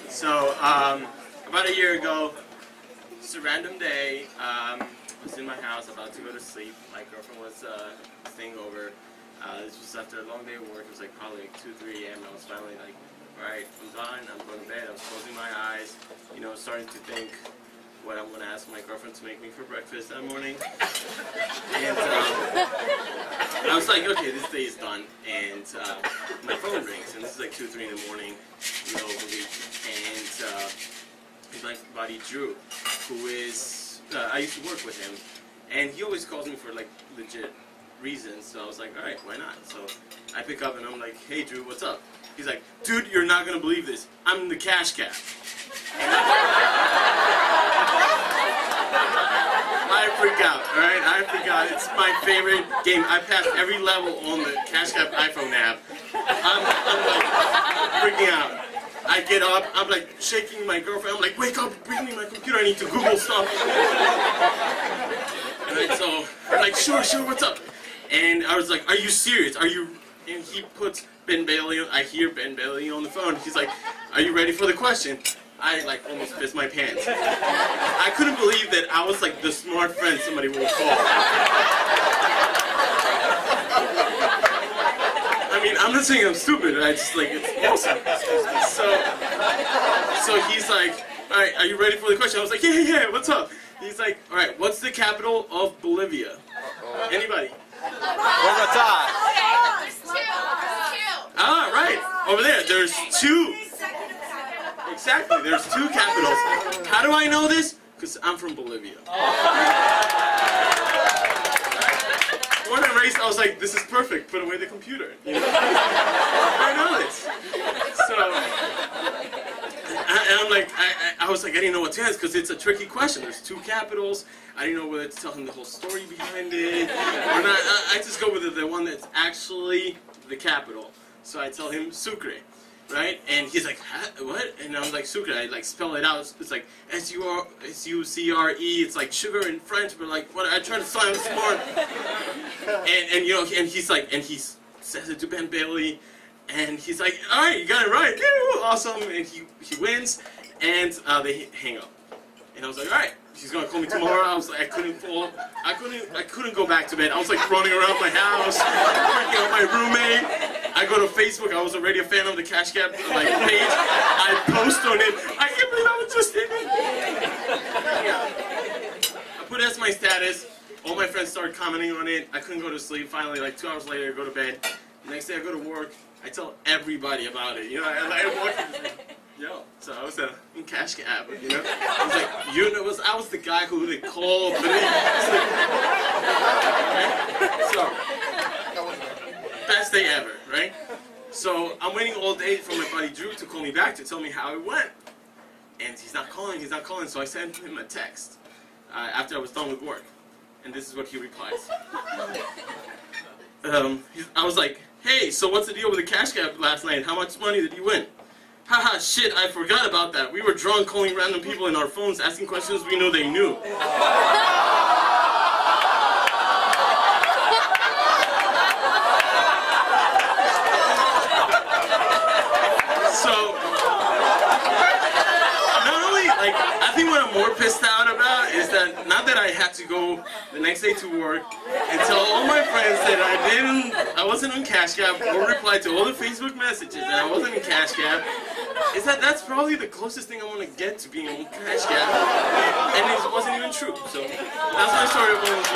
So, about a year ago, just a random day, I was in my house about to go to sleep. My girlfriend was staying over. This was after a long day of work. It was like probably like 2, 3 a.m. I was finally like, alright, I'm done, I'm going to bed. I was closing my eyes, you know, starting to think what I'm going to ask my girlfriend to make me for breakfast that morning. And I was like, okay, this day is done. And my phone rings, and this is like 2, 3 in the morning, locally. And he's my buddy Drew, who is, I used to work with him. And he always calls me for like legit reasons, so I was like, alright, why not? So I pick up and I'm like, hey Drew, what's up? He's like, dude, you're not gonna believe this. I'm in the cash cab. I freak out, alright? I freak out. It's my favorite game. I passed every level on the cash cab iPhone app. I'm like freaking out. I get up, I'm like shaking my girlfriend. I'm like, wake up, bring me my computer. I need to Google stuff. And so I'm like, sure, what's up? And I was like, are you serious? Are you? And he puts Ben Bailey. I hear Ben Bailey on the phone. He's like, are you ready for the question? I like almost pissed my pants. I couldn't believe that I was like the smart friend somebody would call. I mean, I'm not saying I'm stupid. I just like it's awesome. So he's like, all right, are you ready for the question? I was like, yeah. What's up? He's like, all right, what's the capital of Bolivia? Anybody? Bogota. There's two. Ah, right. Over there, there's 2. Exactly, there's 2 capitals. How do I know this? Because I'm from Bolivia. When I raised, I was like, this is perfect. Put away the computer. You know? I know this. So, and I'm like, I was like, I didn't know what to ask because it's a tricky question. There's 2 capitals. I didn't know whether to tell him the whole story behind it or not. I just go with the one that's actually the capital. So I tell him Sucre, right? And he's like, what? And I'm like, Sucre. I like spell it out. It's like S-U-C-R-E. It's like sugar in French, but like what? I try to sound smart. And you know, and he's like, and he says it to Ben Bailey. And he's like, all right, you got it right. Awesome. And he wins. And they hang up. And I was like, all right, she's gonna call me tomorrow. I was like, I couldn't go back to bed. I was like running around my house, freaking out my roommate. I go to Facebook. I was already a fan of the Cash Cab like page. I post on it. I can't believe I was just in it. Yeah. I put it as my status. All my friends started commenting on it. I couldn't go to sleep. Finally, like 2 hours later, I go to bed. The next day I go to work. I tell everybody about it. You know, I walk. Yo, so I was in Cash Cab, you know? I was like, I was the guy who they called, but so, best day ever, right? So, I'm waiting all day for my buddy Drew to call me back to tell me how it went. And he's not calling, so I sent him a text after I was done with work. And this is what he replies. I was like, hey, so what's the deal with the Cash Cab last night? How much money did you win? Haha, shit, I forgot about that. We were drunk calling random people in our phones asking questions we knew they knew. So, not only, like, I think what I'm more pissed out about is that not that I had to go the next day to work and tell all my friends that I wasn't on Cash Cab or reply to all the Facebook messages that I wasn't in Cash Cab. Is that's probably the closest thing I want to get to being on Cash Cab, and it wasn't even true. So that's my story of going to